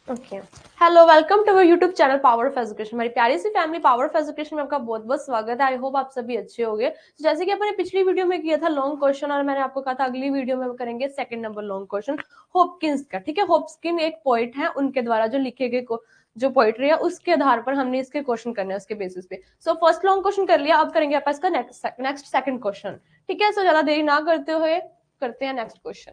Okay, hello, welcome to our YouTube channel power of education. हमारी प्यारी सी family power of education में आपका बहुत बहुत स्वागत है। आई होप आप सभी अच्छे होंगे। तो जैसे कि अपने पिछली वीडियो में किया था लॉन्ग क्वेश्चन, और मैंने आपको कहा था अगली वीडियो में हम करेंगे second number long question Hopkins का। ठीक है, होपकिन एक पोइट है, उनके द्वारा जो लिखे गए जो पोइट्री है उसके आधार पर हमने इसके क्वेश्चन करने हैं उसके बेसिस पे। सो फर्स्ट लॉन्ग क्वेश्चन कर लिया, अब करेंगे आप इसका नेक्स्ट सेकंड क्वेश्चन। ठीक है, सो ज्यादा देरी ना करते हुए करते हैं नेक्स्ट क्वेश्चन।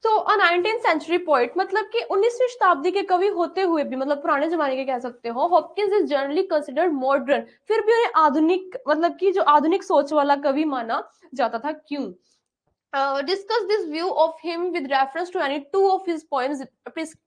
तो अ 19th सेंचुरी पोइट, मतलब कि 19वीं शताब्दी के कवि होते हुए भी, मतलब पुराने जमाने के कह सकते हो, Hopkins is generally considered modern. फिर भी उन्हें आधुनिक, मतलब कि जो आधुनिक सोच वाला कवि माना जाता था। क्यों? Discuss this view of him with reference to any two of his poems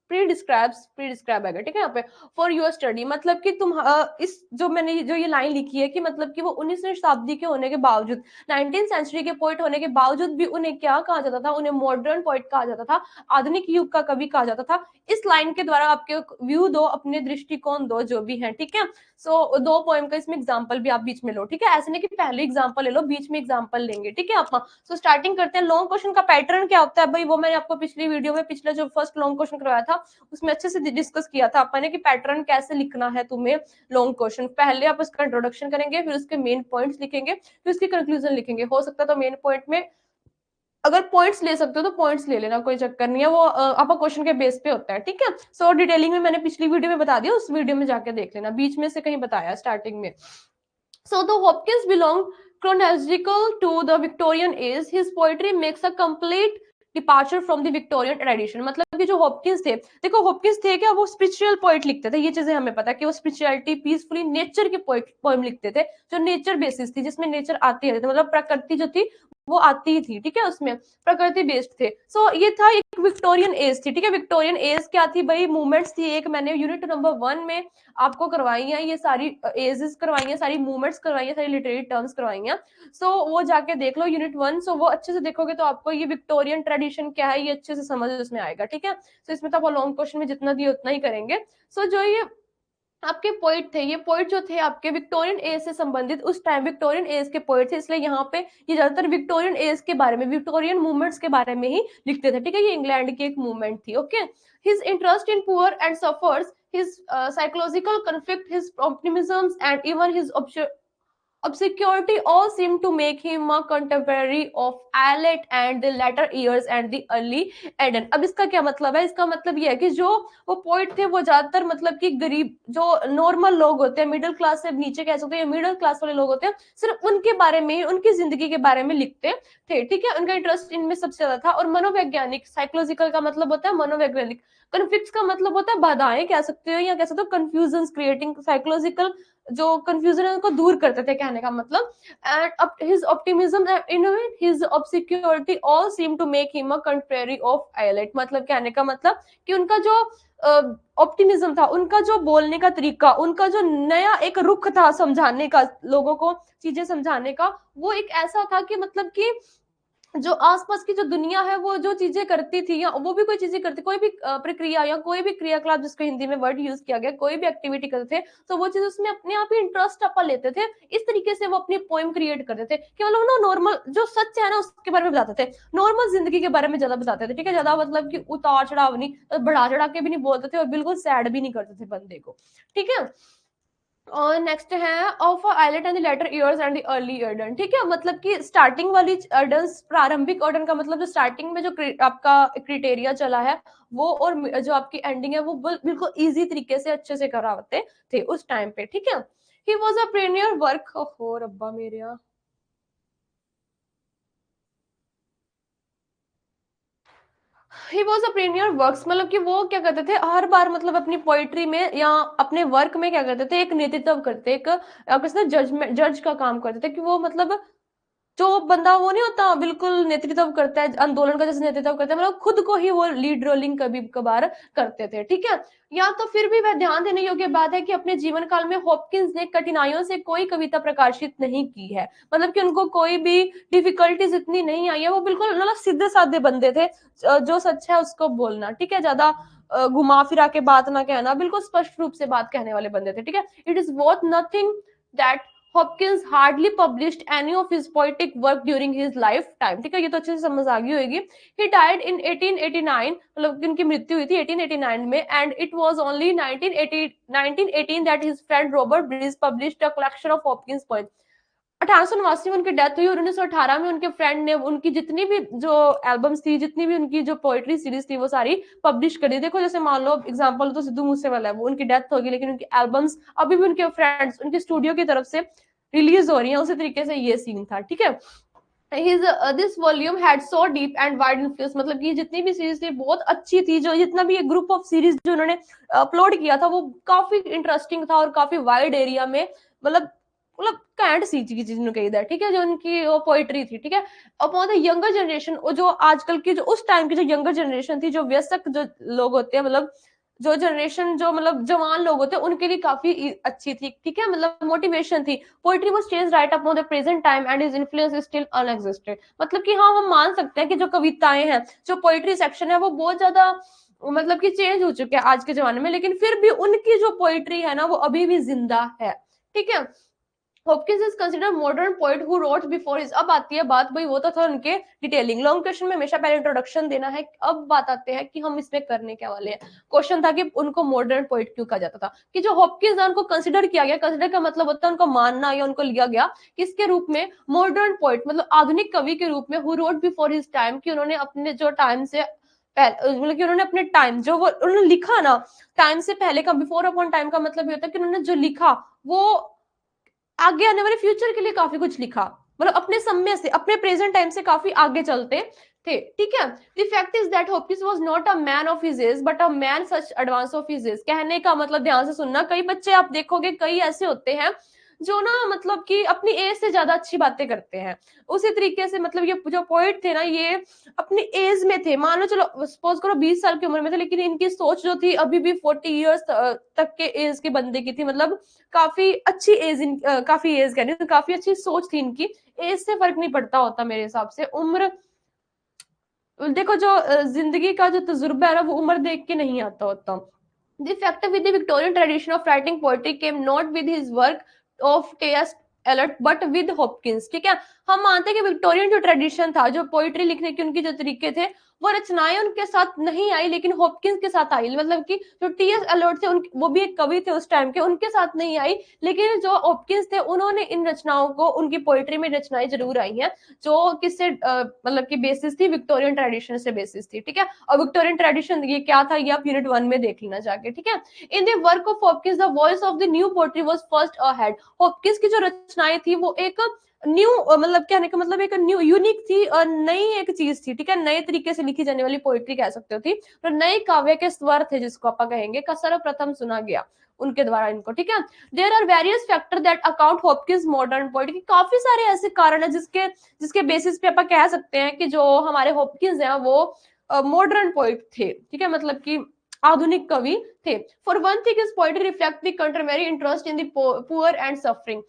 pre describe है, ठीक है, यहाँ पे फॉर योर स्टडी। मतलब कि तुम इस जो मैंने जो ये लाइन लिखी है कि मतलब कि वो 19वीं शताब्दी के होने के बावजूद, 19th सेंचुरी के पोइट होने के बावजूद भी उन्हें क्या कहा जाता था? उन्हें मॉडर्न पोइट कहा जाता था, आधुनिक युग का कवि कहा जाता था। इस लाइन के द्वारा आपके व्यू दो, अपने दृष्टिकोण दो, जो भी है, ठीक है। सो दो पोएम का इसमें एग्जाम्पल भी आप बीच में लो, ठीक है। ऐसे नहीं कि पहले एग्जाम्पल ले लो, बीच में एग्जाम्पल लेंगे, ठीक है आप। सो स्टार्टिंग करते हैं। लॉन्ग क्वेश्चन का पैटर्न क्या होता है भाई, वो मैंने आपको पिछली वीडियो में, पिछले जो फर्स्ट लॉन्ग क्वेश्चन करवाया था उसमें अच्छे से डिस्कस किया था आपने कि पैटर्न कैसे लिखना है तुम्हें। लॉन्ग क्वेश्चन पहले आप उसका इंट्रोडक्शन करेंगे, फिर उसके मेन पॉइंट्स लिखेंगे, फिर उसकी कंक्लूजन लिखेंगे। हो सकता है तो मेन पॉइंट में अगर पॉइंट्स ले सकते हो तो पॉइंट्स ले लेना, कोई चक्कर नहीं है, वो आपका क्वेश्चन के बेस पे होता है, ठीक है। सो डिटेलिंग में मैंने पिछली वीडियो में बता दिया, उस वीडियो में जाके देख लेना, बीच में से कहीं बताया स्टार्टिंग में। So the Hopkins belong chronological to the Victorian age. His poetry makes a complete departure from the Victorian tradition. मतलब कि जो हॉपकिंस थे, देखो हॉपकिंस थे क्या, वो स्पिरिचुअल पोइट लिखते थे, ये चीजें हमें पता है कि वो स्पिरिचुअलिटी, पीसफुली नेचर के पोइम लिखते थे, जो नेचर बेसिस थी, जिसमें नेचर आती रहती थी, मतलब प्रकृति जो थी वो आती ही थी, ठीक है, उसमें प्रकृति बेस्ड थे। सो ये था एक विक्टोरियन एज थी, ठीक है। विक्टोरियन एज क्या थी भाई? मूवमेंट्स थी। एक मैंने यूनिट नंबर 1 में आपको करवाई है, ये सारी एजेस करवाई है, सारी मूवमेंट्स करवाई है, सारी लिटरेरी टर्म्स करवाई है। सो वो जाके देख लो यूनिट 1। सो वो अच्छे से देखोगे तो आपको ये विक्टोरियन ट्रेडिशन क्या है ये अच्छे से समझ उसमें आएगा, ठीक है। सो इसमें तो आप लॉन्ग क्वेश्चन में जितना दिए उतना ही करेंगे। सो जो ये आपके पोइट थे, ये पोइट जो थे आपके विक्टोरियन एज से संबंधित, उस टाइम विक्टोरियन एज के पोइट थे, इसलिए यहाँ पे ये ज्यादातर विक्टोरियन एज के बारे में, विक्टोरियन मूवमेंट्स के बारे में ही लिखते थे, ठीक है। ये इंग्लैंड की एक मूवमेंट थी, okay. His interest in poor and suffers, his psychological conflict, his optimisms, and even his obscurity all seem to make him a contemporary of Eliot and the latter years and the early Eden। अब इसका क्या मतलब है? इसका मतलब ये है कि जो वो पोइट थे वो ज्यादातर, मतलब कि गरीब जो नॉर्मल लोग होते हैं, मिडिल क्लास से नीचे कह सकते हैं, मिडिल क्लास वाले लोग होते हैं, सिर्फ उनके बारे में, उनकी जिंदगी के बारे में लिखते थे, ठीक है। उनका इंटरेस्ट इनमें सबसे ज्यादा था। और मनोवैज्ञानिक, साइकोलॉजिकल का मतलब होता है मनोवैज्ञानिक, कन्फ्लिक्ट्स का मतलब होता है बाधाएं कह सकते हो, या कह सकते हो कंफ्यूजन क्रिएटिंग, साइकोलॉजिकल जो कंफ्यूजन है उनको दूर करते थे, कहने का मतलब। And his optimism and his obscurity all seem to make him a contrary of islet. मतलब कहने का मतलब कि उनका जो ऑप्टिमिज्म था, उनका जो बोलने का तरीका, उनका जो नया एक रुख था समझाने का, लोगों को चीजें समझाने का, वो एक ऐसा था कि मतलब कि जो आसपास की जो दुनिया है वो जो चीजें करती थी, या वो भी कोई चीजें करती, कोई भी प्रक्रिया या कोई भी क्रियाकलाप, जिसको हिंदी में वर्ड यूज किया गया, कोई भी एक्टिविटी करते थे, तो वो चीज उसमें अपने आप ही इंटरेस्ट अपा लेते थे। इस तरीके से वो अपनी पोइम क्रिएट करते थे कि मतलब ना नॉर्मल जो सच है ना उसके बारे में बताते थे, नॉर्मल जिंदगी के बारे में ज्यादा बताते थे, ठीक है। ज्यादा मतलब कि उतार चढ़ाव नहीं, बढ़ा चढ़ा के भी नहीं बोलते थे, और बिल्कुल सैड भी नहीं करते थे बंदे को, ठीक है। और नेक्स्ट है of islet and later years and early ईयरडन, ठीक है। मतलब कि स्टार्टिंग वाली अर्डन्स, प्रारंभिक अर्डन का मतलब जो स्टार्टिंग में जो आपका क्रिटेरिया चला है वो, और जो आपकी एंडिंग है वो बिल्कुल इजी तरीके से अच्छे से कराते थे उस टाइम पे, ठीक है। ही वॉज अ प्रीनियर वर्क, हो रब्बा मेरे, ही वॉज अ प्रीनियर वर्क्स, मतलब कि वो क्या करते थे हर बार, मतलब अपनी पोइट्री में या अपने वर्क में क्या करते थे, एक नेतृत्व करते, एक जजमेंट, जज का काम करते थे, कि वो मतलब जो बंदा वो नहीं होता बिल्कुल नेतृत्व करता है, आंदोलन का जैसे नेतृत्व करता है, मतलब खुद को ही वो लीड रोलिंग कभी कभार करते थे, ठीक है। या तो फिर भी वह ध्यान देने योग्य बात है कि अपने जीवन काल में हॉपकिंस ने कठिनाइयों से कोई कविता प्रकाशित नहीं की है। मतलब कि उनको कोई भी डिफिकल्टीज इतनी नहीं आई है, वो बिल्कुल मतलब सीधे साधे बंदे थे, जो सच है उसको बोलना, ठीक है, ज्यादा घुमा फिरा के बात ना कहना, बिल्कुल स्पष्ट रूप से बात कहने वाले बंदे थे, ठीक है। It is worth nothing that Hopkins hardly published any of his poetic work during his life time, ठीक है, ये तो अच्छे से समझ आ गई होगी। ही डाइड इन 1889, मतलब उनकी मृत्यु हुई थी 1889 में, and it was only 1918 that his friend Robert Bridges published a collection of Hopkins poem. 1889 में उनकी डेथ हुई और 1918 में उनके फ्रेंड ने उनकी जितनी भी जो एल्बम्स थी, जितनी भी उनकी जो पोएट्री सीरीज थी, वो सारी पब्लिश करी। देखो जैसे मान लो एग्जांपल तो सिद्धू मूसेवाला है, वो उनकी डेथ होगी लेकिन उनकी एल्बम्स अभी भी उनके फ्रेंड्स उनके स्टूडियो की तरफ से रिलीज हो रही है। उसी तरीके से ये सीन था, ठीक है। His this volume had so deep and wide influence, मतलब कि जितनी भी सीरीज थी बहुत अच्छी थी, जो जितना भी एक ग्रुप ऑफ सीरीज जो उन्होंने अपलोड किया था वो काफी इंटरेस्टिंग था और काफी वाइड एरिया में, मतलब कैंट सी चीज कही था, ठीक है, जो उनकी वो पोइट्री थी, ठीक है। अपॉन द यंगर जनरेशन, जो आजकल की जो उस टाइम की जो यंगर जनरेशन थी, जो वयस्क जो लोग होते हैं, मतलब जो जनरेशन जो मतलब जवान लोग होते हैं, उनके लिए काफी अच्छी थी, ठीक है, मतलब मोटिवेशन थी। Poetry was changed right upon the present time and his influence is still unexisted, मतलब कि हाँ, हम मान सकते हैं कि जो कविताएं हैं, जो पोइट्री सेक्शन है, वो बहुत ज्यादा मतलब कि चेंज हो चुके हैं आज के जमाने में, लेकिन फिर भी उनकी जो पोइट्री है ना, वो अभी भी जिंदा है, ठीक है। Hopkins is considered modern poet who wrote before his, अब आती है बात, भाई वो तो था उनके डिटेलिंग। लॉन्ग क्वेश्चन में हमेशा पहले इंट्रोडक्शन देना है, अब बात आते हैं कि हम इसमें करने क्या वाले हैं। क्वेश्चन था कि उनको मॉडर्न पोएट क्यों कहा जाता था, कि जो हॉपकिंस उनको कंसिडर किया गया, कंसिडर का मतलब होता है उनको मानना या उनको लिया गया किसके रूप में, मॉडर्न पोएट, मतलब आधुनिक कवि के रूप में, who wrote before his time, कि उन्होंने अपने जो टाइम से मतलब कि उन्होंने अपने टाइम जो वो उन्होंने लिखा ना, टाइम से पहले का, बिफोर अपॉन टाइम का मतलब ये होता है कि उन्होंने जो लिखा वो आगे आने वाले फ्यूचर के लिए काफी कुछ लिखा, मतलब अपने समय से, अपने प्रेजेंट टाइम से काफी आगे चलते थे, ठीक है। The fact is that Hopkins was not a man of his age but a man such advance of his age, कहने का मतलब ध्यान से सुनना, कई बच्चे आप देखोगे कई ऐसे होते हैं जो ना मतलब कि अपनी एज से ज्यादा अच्छी बातें करते हैं। उसी तरीके से मतलब ये जो पोइट थे ना, ये अपनी एज में थे, मान लो चलो सपोज करो 20 साल की उम्र में थे, लेकिन इनकी सोच जो थी अभी भी 40 ईयर्स तक के एज के बंदे की थी, मतलब काफी अच्छी एज काफी एज कह रही हूँ, काफी अच्छी सोच थी इनकी। एज से फर्क नहीं पड़ता होता मेरे हिसाब से, उम्र देखो जो जिंदगी का जो तजुर्बा है ना, वो उम्र देख के नहीं आता होता। The factor with the Victorian tradition of writing poetry came not with his work of T.S. Eliot but with Hopkins, ठीक है। हम मानते हैं कि विक्टोरियन जो ट्रेडिशन था, जो पोइट्री लिखने के उनके जो तरीके थे, वो रचनाएं उनके साथ नहीं आई, लेकिन हॉपकिंस के साथ आई, मतलब कि जो टीएस एलोट थे वो भी एक कवि थे उस टाइम के, उनके साथ नहीं आई, लेकिन जो हॉपकिंस थे उन्होंने इन रचनाओं को, उनकी पोइट्री में रचनाएं जरूर आई हैं, जो किससे मतलब की बेसिस थी, विक्टोरियन ट्रेडिशन से बेसिस थी, ठीक है। और विक्टोरियन ट्रेडिशन ये क्या था, ये आप यूनिट 1 में देख लेना जाके, ठीक है। In the work of Hopkins the voice of the new poetry was first ahead, Hopkins की जो रचनाएं थी वो एक न्यू मतलब कहने का मतलब एक न्यू यूनिक थी और नई एक चीज थी, ठीक है, नए तरीके से लिखी जाने वाली पोइट्री कह सकते हो थी, तो नए काव्य के स्वर थे जिसको आप कहेंगे, का सर्वप्रथम सुना गया उनके द्वारा इनको, ठीक है। There are various factor that account Hopkins modern poetry, काफी सारे ऐसे कारण है जिसके जिसके बेसिस पे आप कह सकते हैं कि जो हमारे हॉपकिंस हैं वो मॉडर्न पोइट थे, ठीक है, मतलब कि आधुनिक कवि थे। For one thing is poetry reflect the contemporary interest in the poor and suffering,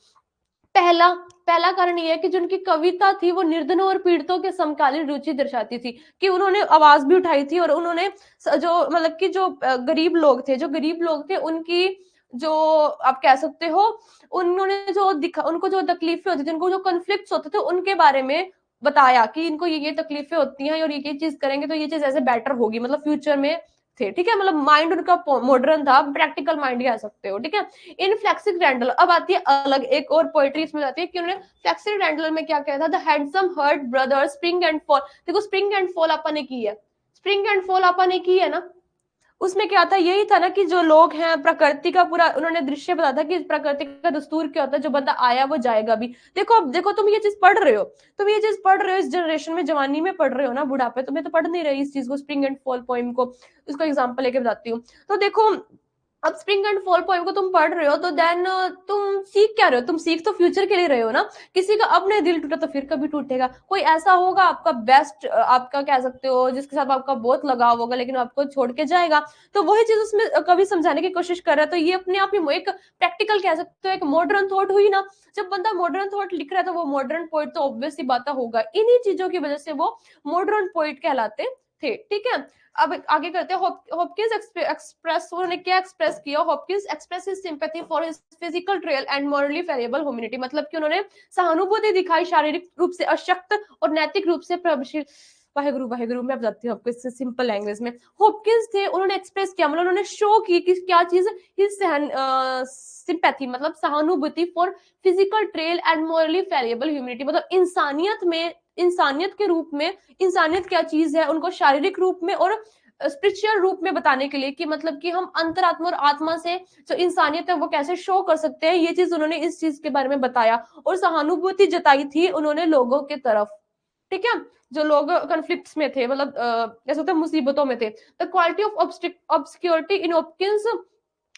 पहला पहला कारण ये है कि जो उनकी कविता थी वो निर्धनों और पीड़ितों के समकालीन रुचि दर्शाती थी, कि उन्होंने आवाज भी उठाई थी और उन्होंने जो मतलब कि जो गरीब लोग थे, जो गरीब लोग थे उनकी जो आप कह सकते हो, उन्होंने जो दिखा, उनको जो तकलीफें होती थी, उनको जो कॉन्फ्लिक्ट्स होते थे उनके बारे में बताया कि इनको ये तकलीफें होती हैं और ये चीज करेंगे तो ये चीज ऐसे बेटर होगी, मतलब फ्यूचर में थे, ठीक है, मतलब माइंड उनका मॉडर्न था, प्रैक्टिकल माइंड कह सकते हो, ठीक है। इन फ्लेक्सिक रैंडल, अब आती है अलग एक और पोएट्री इसमें आती है कि उन्होंने फ्लेक्सिक रैंडल में क्या कहा था, the handsome heart brother spring and fall, देखो स्प्रिंग एंड फॉल अपन ने की है, स्प्रिंग एंड फॉल अपन ने की है ना, उसमें क्या था, यही था ना कि जो लोग हैं प्रकृति का पूरा उन्होंने दृश्य बताया था कि प्रकृति का दस्तूर क्या होता है, जो बंदा आया वो जाएगा भी। देखो अब देखो तुम ये चीज पढ़ रहे हो, तुम ये चीज पढ़ रहे हो इस जनरेशन में, जवानी में पढ़ रहे हो ना, बुढ़ापे तुम्हें तो पढ़ नहीं रही इस चीज को, स्प्रिंग एंड फॉल पोइम को, इसको एग्जाम्पल लेके बताती हूँ। तो देखो अब स्प्रिंग एंड फॉल पोएम को तुम पढ़ रहे हो तो देन तुम सीख क्या रहे हो, तुम सीख तो फ्यूचर के लिए रहे हो ना। किसी का अब नहीं दिल टूटा तो फिर कभी टूटेगा, कोई ऐसा होगा आपका बेस्ट, आपका कह सकते हो जिसके साथ आपका बहुत लगाव होगा, लेकिन आपको छोड़ के जाएगा, तो वही चीज उसमें कभी समझाने की कोशिश कर रहा है। तो ये अपने आप ही एक प्रैक्टिकल कह सकते हो, एक मॉडर्न थॉट हुई ना, जब बंदा मॉडर्न थॉट लिख रहा है तो वो मॉडर्न पोइट तो ऑब्वियस सी बात होगा, इन्हीं चीजों की वजह से वो मॉडर्न पोइट कहलाते थे, ठीक है। अब आगे करते हैं। हॉपकिंस एक्सप्रेस, उन्होंने क्या एक्सप्रेस किया? Hopkins express his sympathy for his physical trail and morally fallible humanity, मतलब कि उन्होंने सहानुभूति दिखाई शारीरिक रूप से अशक्त और नैतिक रूप से प्रभावशील। वाहेगुरु वाहेगुरु, मैं बताती हूँ आपको इससे सिंपल लैंग्वेज में। हॉपकिंस थे, उन्होंने एक्सप्रेस किया, मतलब उन्होंने शो की कि क्या चीज, हिज सिंपैथी मतलब सहानुभूति for physical trail and morally fallible humanity, मतलब इंसानियत में, इंसानियत के रूप में, इंसानियत क्या चीज है उनको शारीरिक रूप में और स्पिरिचुअल रूप में बताने के लिए, कि मतलब कि हम अंतरात्मा और आत्मा से जो इंसानियत है वो कैसे शो कर सकते हैं, ये चीज उन्होंने इस चीज के बारे में बताया। और सहानुभूति जताई थी उन्होंने लोगों के तरफ, ठीक है, जो लोग कॉन्फ्लिक्ट्स में थे, मतलब कैसे होता है, मुसीबतों में थे। The quality of obscurity in Hopkins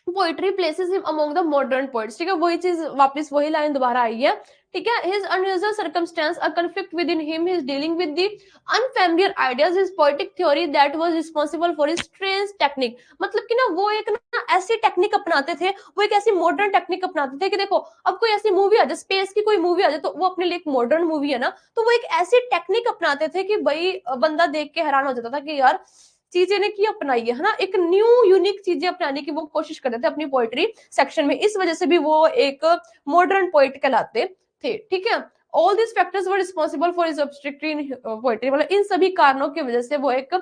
poetry places him among the modern poets, ठीक है, वही चीज वापस वही लाइन दोबारा आई है, ठीक है। His unusual circumstance a conflict with in him, his dealing with the unfamiliar ideas, his poetic theory that was responsible for his strange technique, मतलब कि ना वो एक ना ऐसी टेक्निक अपनाते थे, वो एक ऐसी मॉडर्न टेक्निक अपनाते थे कि देखो अब कोई ऐसी मूवी आ जाए, स्पेस की कोई मूवी आ जाए, तो वो अपने लिए एक मॉडर्न मूवी है ना, तो वो एक ऐसी टेक्निक अपनाते थे कि भाई बंदा देख के हैरान हो जाता था कि यार चीजें ने की अपनाई है ना, एक न्यू यूनिक चीजें अपनाने की वो कोशिश करते थे अपनी पोएट्री सेक्शन में, इस वजह से भी वो एक मॉडर्न पोएट कहलाते थे, ठीक है। All this factors were responsible for his obscurity in poetry, मतलब इन सभी कारणों की वजह से वो एक,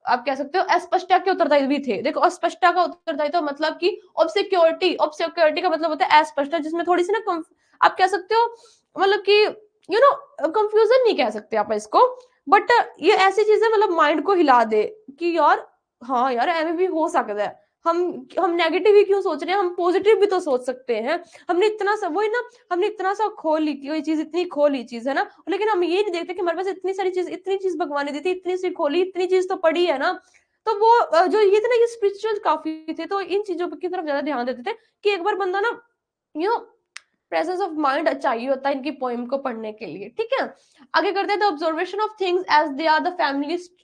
आप कह सकते हो, अस्पष्टता के उत्तरदायी भी थे। देखो अस्पष्टता का उत्तरदायी तो मतलब कि ऑब्सिक्योरिटी, ऑब्सिक्योरिटी का मतलब होता है अस्पष्टता, जिसमें थोड़ी सी ना आप कह सकते हो, मतलब कि यू नो कंफ्यूजन नहीं कह सकते आप इसको, बट ये ऐसी चीज है मतलब माइंड को हिला दे कि यार हाँ यार ऐਵੇਂ भी हो सकता है, हम नेगेटिव ही क्यों सोच रहे हैं, हम पॉजिटिव भी तो सोच सकते हैं। हमने इतना सा वही ना, हमने इतना सा खोल ली कोई चीज, इतनी खोली चीज है ना, लेकिन हम ये नहीं देखते कि हमारे पास इतनी सारी चीज, इतनी चीज भगवान ने दी थी, इतनी सी खोली, इतनी चीज तो पड़ी है ना। तो वो जो ये थे ना, ये स्पिरिचुअल काफी थे, तो इन चीजों की तरफ ज्यादा ध्यान देते थे कि एक बार बंदा ना you know presence of mind चाहिए होता है इनकी पोइम को पढ़ने के लिए, ठीक है। आगे करते हैं, the observation of things as they are the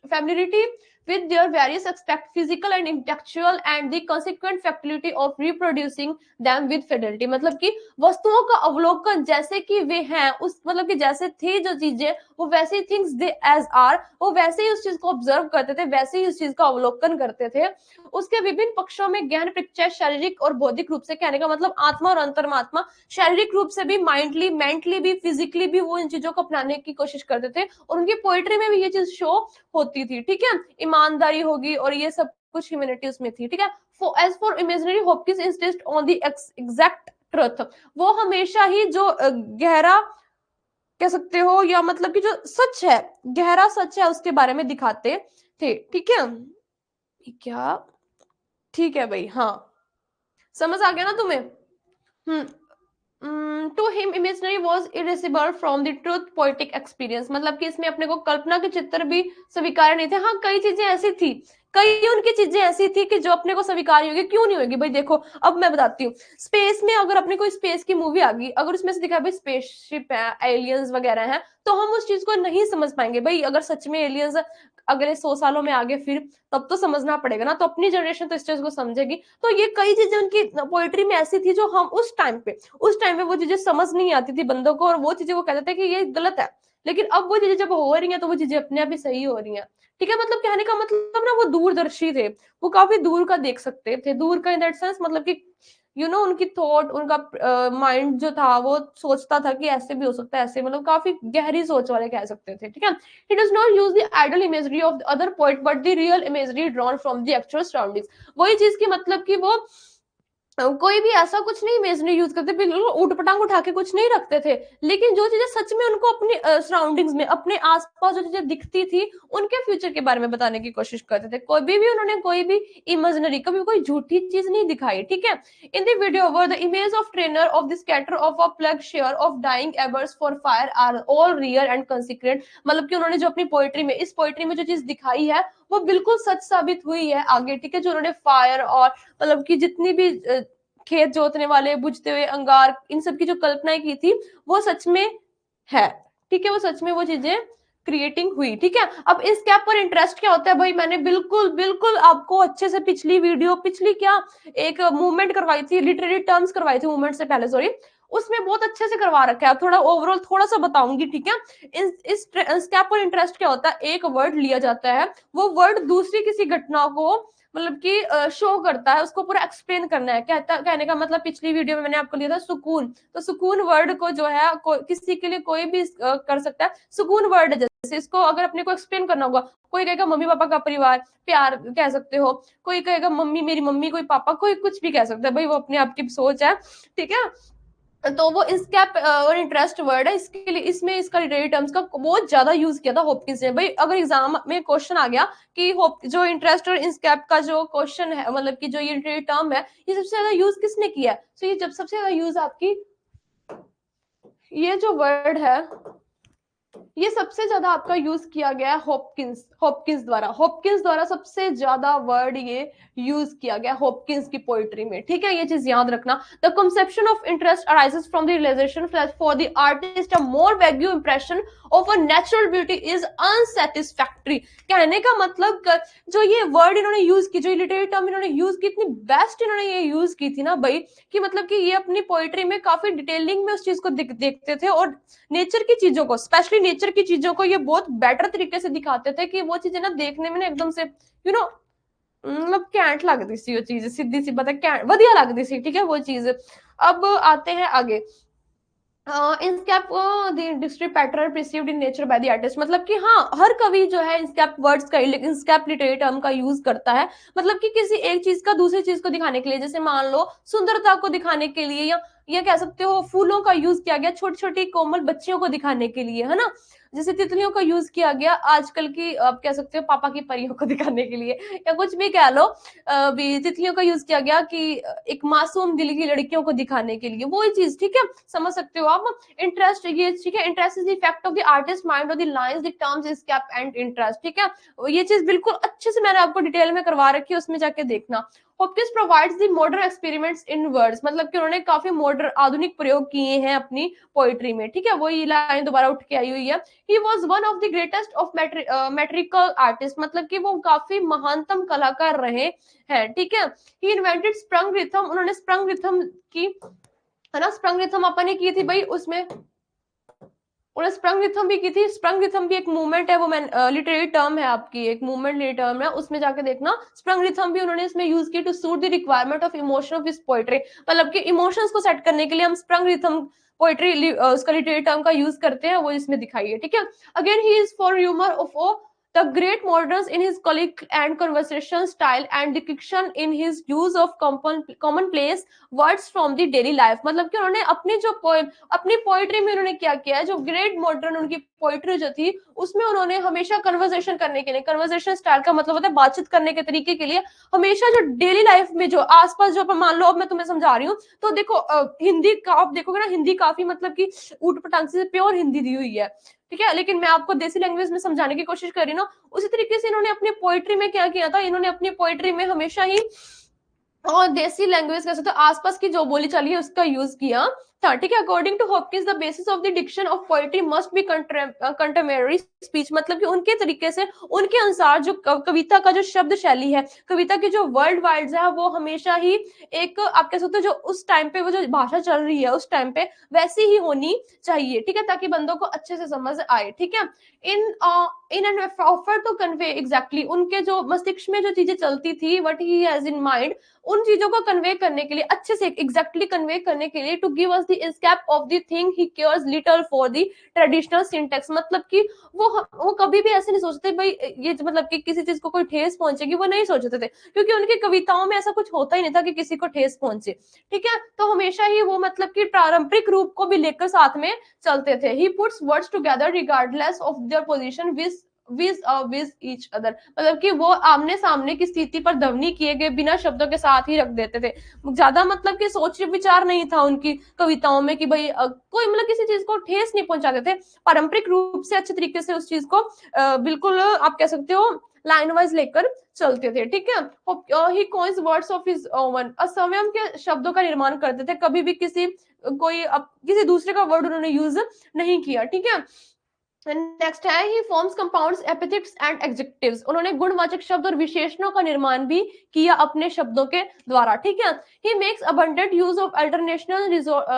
familiarity with their various aspects physical and intellectual and the consequent faculty of reproducing them with fidelity, मतलब कि वस्तुओं का अवलोकन जैसे कि वे हैं, उस मतलब कि जैसे थे जो चीजें वो वैसे थिंग्स दे एज आर, वो वैसे ही उस चीज को ऑब्जर्व करते थे, वैसे ही उस चीज का अवलोकन करते थे। उसके विभिन्न पक्षों में गहन परिचय शारीरिक और बौद्धिक रूप से, कहने का मतलब आत्मा और अंतर्मात्मा, शारीरिक रूप से भी, माइंडली मेंटली भी, फिजिकली भी वो इन चीजों को अपनाने की कोशिश करते थे, और उनकी पोएट्री में भी ये चीज शो होती थी, ठीक है। ईमानदारी होगी और ये सब कुछ ह्यूमैनिटी उसमें थी, ठीक है। As for imaginary Hopkins insist on the exact truth, वो हमेशा ही जो गहरा कह सकते हो, या मतलब कि जो सच है, गहरा सच है उसके बारे में दिखाते थे, ठीक है। क्या ठीक है भाई, हाँ समझ आ गया ना तुम्हें? To him imaginary was erasable from the truth poetic experience, मतलब कि इसमें अपने को कल्पना के चित्र भी स्वीकार नहीं थे। हाँ कई चीजें ऐसी थी, कई उनकी चीजें ऐसी थी कि जो अपने को स्वीकार नहीं होगी, क्यों नहीं होगी भाई, देखो अब मैं बताती हूँ। स्पेस में अगर अपने कोई स्पेस की मूवी आ गई, अगर उसमें से दिखा भाई स्पेसशिप है, एलियंस वगैरह है, तो हम उस चीज को नहीं समझ पाएंगे भाई। अगर सच में एलियंस अगले 100 सालों में आगे फिर, तब तो समझना पड़ेगा ना, तो अपनी जनरेशन तो इस चीज को समझेगी। तो ये कई चीजें उनकी पोएट्री में ऐसी थी जो हम उस टाइम पे वो चीजें समझ नहीं आती थी बंदों को, और वो चीजें वो कहते थे कि ये गलत है, लेकिन अब वो चीजें जब हो रही हैं तो वो चीजें अपने आप ही सही हो रही हैं, ठीक है। मतलब कहने का मतलब ना वो दूरदर्शी थे, वो काफी दूर का देख सकते थे, दूर का इन दैट सेंस, मतलब कि उनकी थॉट, उनका माइंड जो था वो सोचता था कि ऐसे भी हो सकता है, ऐसे, मतलब काफी गहरी सोच वाले कह सकते थे, ठीक है। He does not use the idle imagery of the other poet but the real imagery drawn from the actual surroundings, वही चीज की मतलब कि वो कोई भी ऐसा कुछ नहीं इमेजिनरी यूज करते, बिल्कुल ऊट पटांग उठा के कुछ नहीं रखते थे, लेकिन जो चीजें सच में उनको अपनी सराउंडिंग्स में, अपने आसपास जो चीजें दिखती थी, उनके फ्यूचर के बारे में बताने की कोशिश करते थे। भी उन्होंने कोई भी इमेजिनरी, कभी कोई झूठी चीज नहीं दिखाई, ठीक है। In the video were the image of trainer of the scatter of a plug share of dying embers for fire are all real and concrete, मतलब कि उन्होंने जो अपनी पोएट्री में, इस पोएट्री में जो चीज दिखाई है वो बिल्कुल सच साबित हुई है आगे, ठीक है। जो उन्होंने फायर और मतलब कि जितनी भी खेत जोतने वाले, बुझते हुए अंगार, इन सब की जो कल्पनाएं की थी वो सच में है, ठीक है। वो सच में वो चीजें क्रिएटिंग हुई, ठीक है। अब इस कैप पर इंटरेस्ट क्या होता है भाई, मैंने बिल्कुल बिल्कुल आपको अच्छे से पिछली वीडियो, पिछली क्या एक मूवमेंट करवाई थी, लिटरेरी टर्म्स करवाई थी मूवमेंट से पहले, सॉरी, उसमें बहुत अच्छे से करवा रखा है। अब थोड़ा ओवरऑल थोड़ा सा बताऊंगी, ठीक है। इस स्कैप और इंटरेस्ट क्या होता है, एक वर्ड लिया जाता है, वो वर्ड दूसरी किसी घटना को मतलब कि शो करता है, उसको पूरा एक्सप्लेन करना है। कहने का मतलब पिछली वीडियो में मैंने आपको लिया था सुकून, तो सुकून वर्ड को जो है किसी के लिए कोई भी कर सकता है। सुकून वर्ड है, जैसे इसको अगर अपने को एक्सप्लेन करना होगा, कोई कहेगा मम्मी पापा का परिवार, प्यार कह सकते हो, कोई कहेगा मम्मी मेरी मम्मी, कोई पापा, कोई कुछ भी कह सकता है भाई, वो अपने आप की सोच है, ठीक है। तो वो इंस्कैप और इंटरेस्ट वर्ड है, इसके लिए इसमें इसका लिटरेरी टर्म्स का बहुत ज्यादा यूज किया था हॉपकिंस ने। भाई अगर एग्जाम में क्वेश्चन आ गया कि होप जो इंटरेस्ट और इंस्कैप का जो क्वेश्चन है, मतलब कि जो ये लिटरेरी टर्म है, ये सबसे ज्यादा यूज किसने किया है, तो ये जब सबसे ज्यादा यूज आपकी ये जो वर्ड है, ये सबसे ज्यादा आपका यूज किया गया है हॉपकिंस द्वारा सबसे ज्यादा वर्ड ये यूज किया गया हॉपकिंस की पोइट्री में, ठीक है। ये चीज याद रखना। The conception of interest arises from the realisation for the artist a more vague impression of a natural beauty is unsatisfactory. कहने का मतलब जो ये वर्ड इन्होंने यूज की, जो लिटरेरी टर्म इन्होंने यूज की, इतनी बेस्ट इन्होंने ये यूज की थी ना भाई, कि मतलब कि ये अपनी पोइट्री में काफी डिटेलिंग में उस चीज को देखते थे, और नेचर की चीजों को, स्पेशली नेचर की चीजों को ये बहुत बेटर तरीके से दिखाते थे कि वो चीजें ना देखने में ना एकदम से यू नो मतलब कैंट लगती सी वो चीज, सीधी सी बात है, कैंट वधिया लगती सी, ठीक है वो चीज। अब आते हैं आगे। Inscape distinct pattern perceived in nature by the artist, मतलब कि हाँ हर कवि जो है इंस्कैप वर्ड्स का, इंस्कैप लिटरेरी टर्म का यूज करता है, मतलब कि किसी एक चीज का दूसरी चीज को दिखाने के लिए, जैसे मान लो सुंदरता को दिखाने के लिए, या कह सकते हो फूलों का यूज किया गया छोटी छोटी कोमल बच्चियों को दिखाने के लिए, है ना। जैसे तितलियों का यूज किया गया आजकल की, आप कह सकते हो पापा की परियों को दिखाने के लिए, या कुछ भी कह लो, भी तितलियों का यूज किया गया कि एक मासूम दिल की लड़कियों को दिखाने के लिए, वो चीज, ठीक है, समझ सकते हो आप। इंटरेस्ट, ये ठीक है, instress is the effect of the artist mind of the lines the terms scape and instress, ठीक है। ये चीज बिल्कुल अच्छे से मैंने आपको डिटेल में करवा रखी है, उसमें जाके देखना। Hopkins provides the modern experiments in words, मतलब कि उन्होंने काफी मॉडर्न आधुनिक प्रयोग किए हैं अपनी पोइट्री में, ठीक है। वो ये लाइन दोबारा उठ के आई हुई है। He was one of the greatest of metrical artist, मतलब कि वो काफी महानतम कलाकार रहे हैं, ठीक है। ही इन्वेंटेड स्प्रंग रिथम, उन्होंने स्प्रंग रिथम की, है ना, स्प्रंग रिथम अपन ने की थी भाई, उसमें उन्होंने स्प्रंग रिथम भी की थी। स्प्रंग रिथम भी एक मूवमेंट है, वो लिटरेरी टर्म है आपकी, एक मूवमेंट लिटरेरी टर्म है, उसमें जाके देखना। स्प्रंग रिथम भी उन्होंने इसमें यूज की to suit the requirement of emotion of his poetry, मतलब कि इमोशंस को सेट करने के लिए हम स्प्रंग रिथम पोएट्री उसका लिटरेरी टर्म का यूज करते हैं, वो इसमें दिखाई है, ठीक है। Again he is for humour of the great moderns in his colloquial and conversation style and depiction in his use of commonplace words from the daily life, मतलब कि उन्होंने अपनी जो अपनी पोइट्री में उन्होंने क्या किया है, जो ग्रेट मॉडर्न उनकी पोइट्री जो थी, उसमें उन्होंने हमेशा कन्वर्सेशन करने के लिए, कन्वर्सेशन स्टाइल का मतलब होता है बातचीत करने के तरीके के लिए, हमेशा जो डेली लाइफ में जो आसपास जो मान लो, अब मैं तुम्हें समझा रही हूँ, तो देखो हिंदी का आप देखोगे ना, हिंदी काफी मतलब कि ऊट पटांग से प्योर हिंदी दी हुई है, ठीक है, लेकिन मैं आपको देसी लैंग्वेज में समझाने की कोशिश कर रही हूँ ना, उसी तरीके से इन्होंने अपनी पोइट्री में क्या किया था, इन्होंने अपनी पोइट्री में हमेशा ही और देसी लैंग्वेज कह सकते हो, आसपास की जो बोली चली है उसका यूज किया था, ठीक है। According to Hopkins the basis of the diction of poetry must be contemporary speech, मतलब कि उनके तरीके से, उनके अनुसार जो कविता का जो शब्द शैली है, कविता की जो वर्ल्ड वाइड है, वो हमेशा ही एक आप कह सकते हो जो उस टाइम पे वो जो भाषा चल रही है उस टाइम पे वैसी ही होनी चाहिए, ठीक है, ताकि बंदों को अच्छे से समझ आए, ठीक है। In an offer to convey exactly, उनके जो मस्तिष्क में जो चीजें चलती थी, what he has in mind, उन चीजों को कन्वे करने के लिए, अच्छे से एग्जैक्टली कन्वे करने के लिए, to give us the escape of the thing he cares little for the traditional syntax, मतलब कि वो कभी भी ऐसे नहीं सोचते भाई ये मतलब कि किसी चीज को कोई ठेस पहुंचेगी, वो नहीं सोचते थे, क्योंकि उनकी कविताओं में ऐसा कुछ होता ही नहीं था कि किसी को ठेस पहुंचे, ठीक है। तो हमेशा ही वो मतलब कि पारंपरिक रूप को भी लेकर साथ में चलते थे। He puts words together regardless of their position vis each other, मतलब कि वो आमने सामने की स्थिति पर ध्वनि किए गए बिना शब्दों के साथ ही रख देते थे, ज्यादा मतलब कि सोच विचार नहीं था उनकी कविताओं में कि भाई कोई मतलब किसी चीज को ठेस नहीं पहुंचाते थे, पारंपरिक रूप से अच्छे तरीके से उस चीज को बिल्कुल आप कह सकते हो लाइन वाइज लेकर चलते थे, ठीक है। He coins words of his own, असंयम के शब्दों का निर्माण करते थे, कभी भी किसी दूसरे का वर्ड उन्होंने यूज नहीं किया, ठीक है। नेक्स्ट है he forms compounds epithets and adjectives, उन्होंने गुणवाचक शब्द और विशेषणों का निर्माण भी किया अपने शब्दों के द्वारा, ठीक है। He makes abundant use of alternational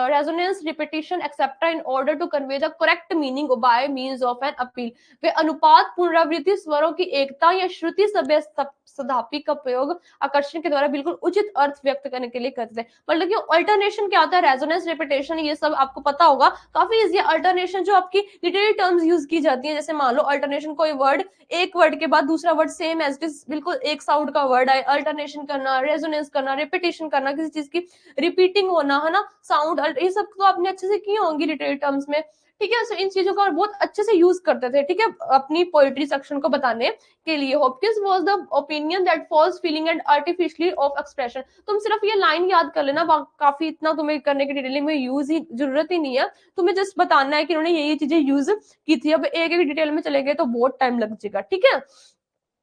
resonance, repetition, etc. in order to convey the correct meaning by means of an appeal. वे अनुपात, पुनरावृत्ति, स्वरों की एकता या श्रुति सभ्य सदापि का प्रयोग आकर्षण के द्वारा बिल्कुल उचित अर्थ व्यक्त करने के लिए करते हैं। मतलब कि अल्टरनेशन क्या होता है, रेजोनेंस, रिपीटेशन, ये सब आपको पता होगा, काफी इजी। अल्टरनेशन जो आपकी लिटरेरी टर्म्स यूज की जाती है, जैसे मान लो अल्टरनेशन, कोई वर्ड, एक वर्ड के बाद दूसरा word same as it is बिल्कुल एक साउंड का वर्ड है, अल्टरनेशन करना, रेजोनेंस करना, रिपीटेशन करना, किसी चीज की रिपीटिंग होना, है ना, साउंड, ये सब तो आपने अच्छे से की होंगी लिटरेरी टर्म्स में, ठीक है। सो इन चीजों का बहुत अच्छे से यूज करते थे, ठीक है, अपनी पोएट्री सेक्शन को बताने के लिए। Hopkins was the opinion that false feeling and artificially of expression. तुम सिर्फ ये लाइन याद कर लेना, काफी इतना तुम्हें करने की डिटेलिंग में यूज ही जरूरत ही नहीं है, तुम्हें जस्ट बताना है कि उन्होंने ये चीजें यूज की थी। अब एक एक डिटेल में चले गए तो बहुत टाइम लग जाएगा, ठीक है।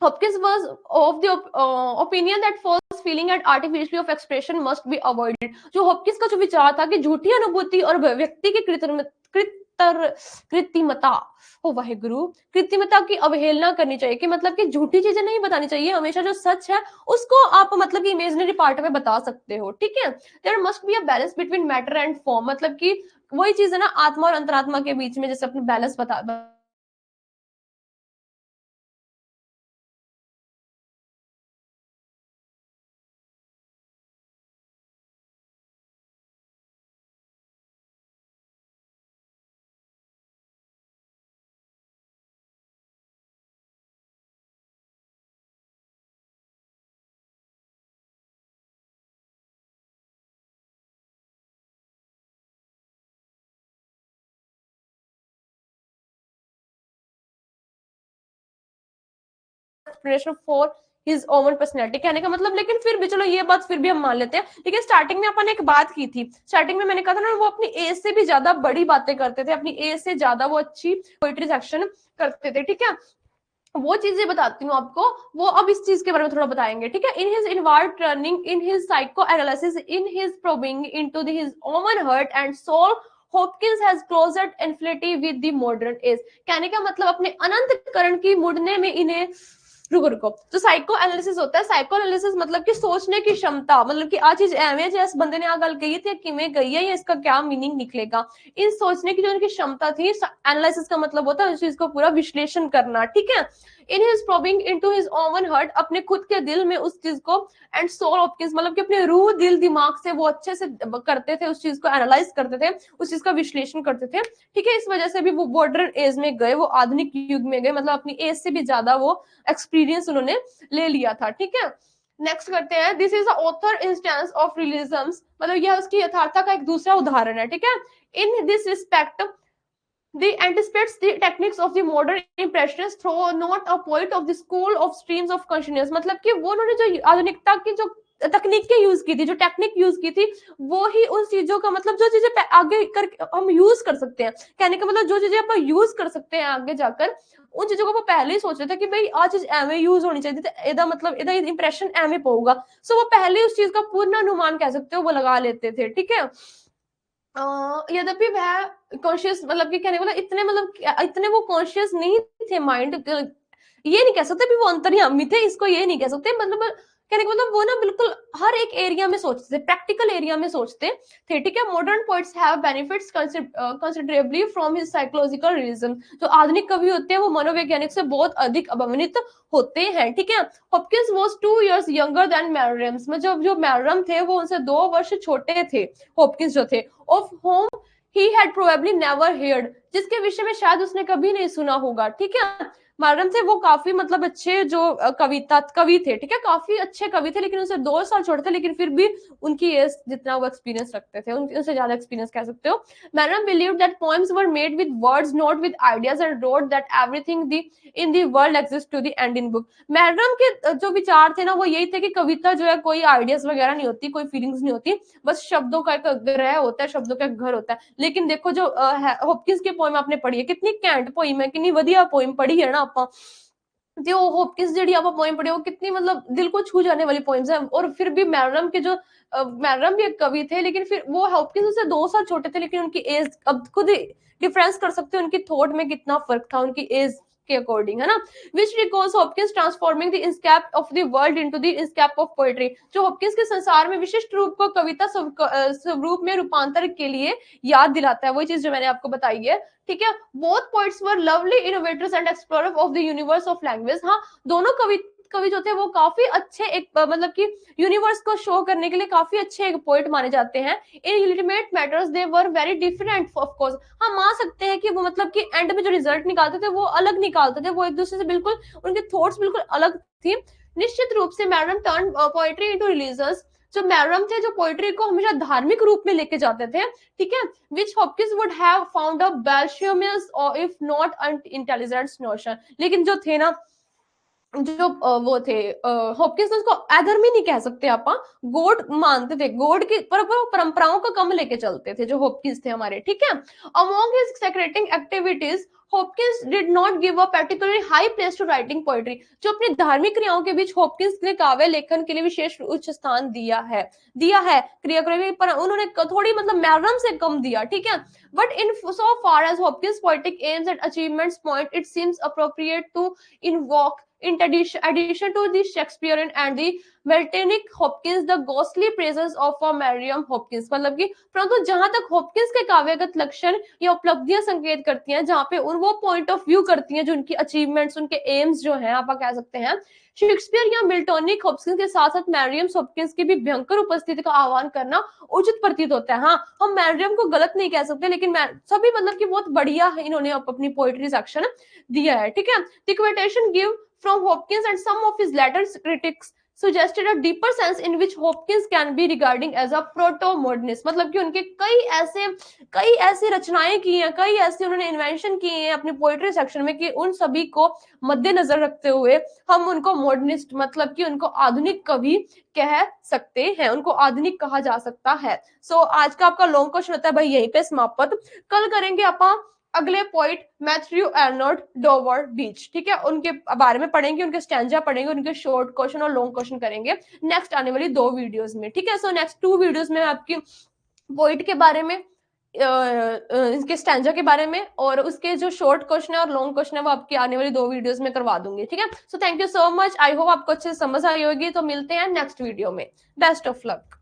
Hopkins was of the opinion that false feeling and artificially of expression must be avoided. जो हॉपकिंस का जो विचार था कि झूठी अनुभूति और व्यक्ति की कृत्रिमता, हो वाहेगुरु, कृत्रिमता की अवहेलना करनी चाहिए, कि मतलब कि झूठी चीजें नहीं बतानी चाहिए, हमेशा जो सच है उसको आप मतलब कि इमेजिनरी पार्ट में बता सकते हो, ठीक है। There must be a balance between matter and form, मतलब कि वही चीज है ना, आत्मा और अंतरात्मा के बीच में जैसे अपने बैलेंस बता explanation for his oven personality, कहने का मतलब, लेकिन फिर भी चलो ये बात फिर भी हम मान लेते हैं, ठीक है। स्टार्टिंग में अपन एक बात की थी, स्टार्टिंग में मैंने कहा था ना, वो अपनी एज से भी ज्यादा बड़ी बातें करते थे, अपनी एज से ज्यादा वो अच्छी पोइट्री सेक्शन करते थे, ठीक है। वो चीजें बताती हूँ आपको, वो अब इस चीज के बारे में थोड़ा बताएंगे, ठीक है। In his inward turning, in his psycho analysis, in his probing into his own heart and soul, Hopkins has closed infinity with the modern age. कहने का मतलब अपने अनंतकरण की मुड़ने में इन्हें, रुको रुको, तो साइको एनालिसिस होता है, साइको एनालिसिस मतलब कि सोचने की क्षमता, मतलब कि आ चीज एवं जिस बंदे ने आ गल कही थी किमें गई है या इसका क्या मीनिंग निकलेगा, इन सोचने की जो उनकी क्षमता थी। एनालिसिस का मतलब होता है उस चीज को पूरा विश्लेषण करना, ठीक है। In his probing into his own heart, अपने खुद के दिल में उस चीज को, एंड सोल हॉपकिंस मतलब कि अपने रूह, दिल, दिमाग से वो अच्छे से करते थे, उस चीज को एनालाइज करते थे, उस चीज का विश्लेषण करते थे, ठीक है। इस वजह से भी वो मॉडर्न एज में गए, वो आधुनिक युग में गए, मतलब अपनी एज से भी ज्यादा वो एक्सपीरियंस उन्होंने ले लिया था, ठीक है। नेक्स्ट करते हैं, this is the author instance of realism, मतलब यह उसकी यथार्थता का एक दूसरा उदाहरण है, ठीक है। In this respect the anticipates the techniques of the modern impressionists, though not a poet of the school of streams of consciousness, मतलब कि वो उन्होंने जो आधुनिकता की जो तकनीकें यूज की थी, जो टेक्निक यूज की थी, वो ही उन चीजों का मतलब, जो चीजें आगे कर हम यूज कर सकते हैं, कहने का मतलब जो चीजें आप यूज कर सकते हैं आगे जाकर, उन चीजों को वो पहले ही सोच रहे थे कि भाई आ चीज एवं यूज होनी चाहिए थी, एदा मतलब एदा इंप्रेशन एवं पाऊगा। सो वो पहले उस चीज का पूर्ण अनुमान कह सकते हो वो लगा लेते थे, ठीक है। यद्यपि वह कॉन्शियस, मतलब कि कहने वाला इतने, मतलब इतने वो कॉन्शियस नहीं थे माइंड, ये नहीं कह सकते भी वो अंतर्यामी थे, इसको ये नहीं कह सकते, मतलब कहने का मतलब वो ना बिल्कुल हर एक एरिया में सोचते थे, प्रैक्टिकल एरिया में सोचते थे, ठीक है। Modern poets have benefits considerably from his psychological realism, जो आधुनिक कवि होते हैं वो मनोवैज्ञानिक से बहुत अधिक अवमानित होते हैं, ठीक है। Hopkins was 2 years younger than Mallarmé, में जो मैररम थे वो उनसे 2 वर्ष छोटे थे, हॉपकिंस जो थे, of home he had probably never heard, जिसके विषय में शायद उसने कभी नहीं सुना होगा, ठीक है। मैररम थे वो काफी मतलब अच्छे जो कवि थे, ठीक है, काफी अच्छे कवि थे, लेकिन उनसे 2 साल छोटे थे, लेकिन फिर भी उनकी एज जितना वो एक्सपीरियंस रखते थे, उनसे ज्यादा एक्सपीरियंस कह सकते हो। Mallarmé believed that poems were made with words not with ideas, and wrote that everything the in the world exist to the end in book. Mallarmé के जो विचार थे ना वो यही थे कि कविता जो है कोई आइडियाज वगैरह नहीं होती, कोई फीलिंग्स नहीं होती, बस शब्दों का एक ग्रह होता है, शब्दों का एक घर होता है। लेकिन देखो जो हॉपकिंस की पोएम आपने पढ़ी है, कितनी कैंट पोएम है, कितनी वधिया पोएम पढ़ी है ना आप, जो हॉपकिंस जी आप पोएम पढ़ी वो कितनी मतलब दिल को छू जाने वाली पोएम्स है। और फिर भी मैररम के जो मैररम भी एक कवि थे, लेकिन फिर वो हॉपकिंस से 2 साल छोटे थे, लेकिन उनकी एज अब खुद डिफरेंस कर सकते हो, उनकी थॉट में कितना फर्क था, उनकी एज के अकॉर्डिंग, है ना, which recalls Hopkins transforming the inscape of the world into the inscape of poetry, जो हॉपकिंस के संसार में विशिष्ट रूप को कविता स्वरूप में रूपांतर के लिए याद दिलाता है, वही चीज जो मैंने आपको बताई है, ठीक है। Both poets were lovely innovators and explorer of the universe of language, हाँ दोनों कवि जो थे वो काफी अच्छे एक मतलब कि यूनिवर्स को शो करने के लिए काफी अच्छे एक पोइट माने जाते हैं। In ultimate matters they were very different of course, हाँ मान सकते हैं कि वो मतलब कि एंड में जो रिजल्ट निकालते थे वो अलग निकालते थे, वो एक दूसरे से बिल्कुल उनके थॉट्स बिल्कुल अलग थी। निश्चित रूप से madam turn poetry into religious, जो मैडम थे जो पोएट्री को हमेशा धार्मिक रूप में लेके जाते थे, ठीक है, which Hopkins would have found a बेल्शियमस or if not intelligent notion, लेकिन जो थे ना जो वो थे हॉपकिंस उसको अधर्मी नहीं कह सकते आप, गॉड मानते थे, गॉड की परंपराओं को कम लेके चलते थे जो हॉपकिंस थे हमारे, ठीक है। Among his secreting activities Hopkins did not give a particularly high place to writing poetry, जो अपनी धार्मिक क्रियाओं के बीच हॉपकिंस ने काव्य लेखन के लिए विशेष उच्च स्थान दिया है क्रिया पर उन्होंने थोड़ी मतलब मैरम से कम दिया, ठीक है। But in so far as Hopkins poetic aims and achievements point it seems appropriate to invoke in addition to the Shakespearean and the Miltonic Hopkins the ghostly praises of a Miriam Hopkins, मतलब कि परंतु जहां तक Hopkins के काव्यगत लक्षण या उपलब्धियां संकेत करती हैं, जहां पे उन वो पॉइंट ऑफ व्यू करती हैं जो उनकी अचीवमेंट्स उनके एम्स जो हैं आप कह सकते हैं, शेक्सपियर या मिल्टोनिक हॉपकिंस के साथ साथ मैरियम हॉपकिंस की भी भयंकर उपस्थिति का आह्वान करना उचित प्रतीत होता है। हाँ हम मैरियम को गलत नहीं कह सकते, लेकिन सभी मतलब कि बहुत बढ़िया है इन्होंने अपनी पोएट्री सेक्शन दिया है, ठीक है। The quotation give from Hopkins and some of his later critics suggested a deeper sense in which Hopkins can be regarding as a proto-modernist, मतलब कि उनके कई ऐसी रचनाएं की हैं, कई ऐसे उन्होंने इन्वेंशन किए हैं अपनी पोएट्री सेक्शन में कि उन सभी को मद्देनजर रखते हुए हम उनको मॉडर्निस्ट मतलब कि उनको आधुनिक कवि कह सकते हैं, उनको आधुनिक कहा जा सकता है। सो आज का आपका लॉन्ग क्वेश्चन होता है भाई यहीं पे समाप्त। कल करेंगे अपन अगले पॉइंट मैथ्यू अर्नोल्ड डोवर बीच, ठीक है, उनके बारे में पढ़ेंगे, उनके स्टैंजा पढ़ेंगे, उनके शॉर्ट क्वेश्चन और लॉन्ग क्वेश्चन करेंगे नेक्स्ट आने वाली 2 वीडियोस में, ठीक है। सो नेक्स्ट 2 वीडियोस में आपकी पोइट के बारे में इनके स्टैंजा के बारे में और उसके जो शॉर्ट क्वेश्चन है और लॉन्ग क्वेश्चन है वो आपकी आने वाली 2 वीडियोस में करवा दूंगी, ठीक है। So thank you so much, I hope आपको अच्छे से समझ आई होगी। तो मिलते हैं नेक्स्ट वीडियो में, बेस्ट ऑफ लक।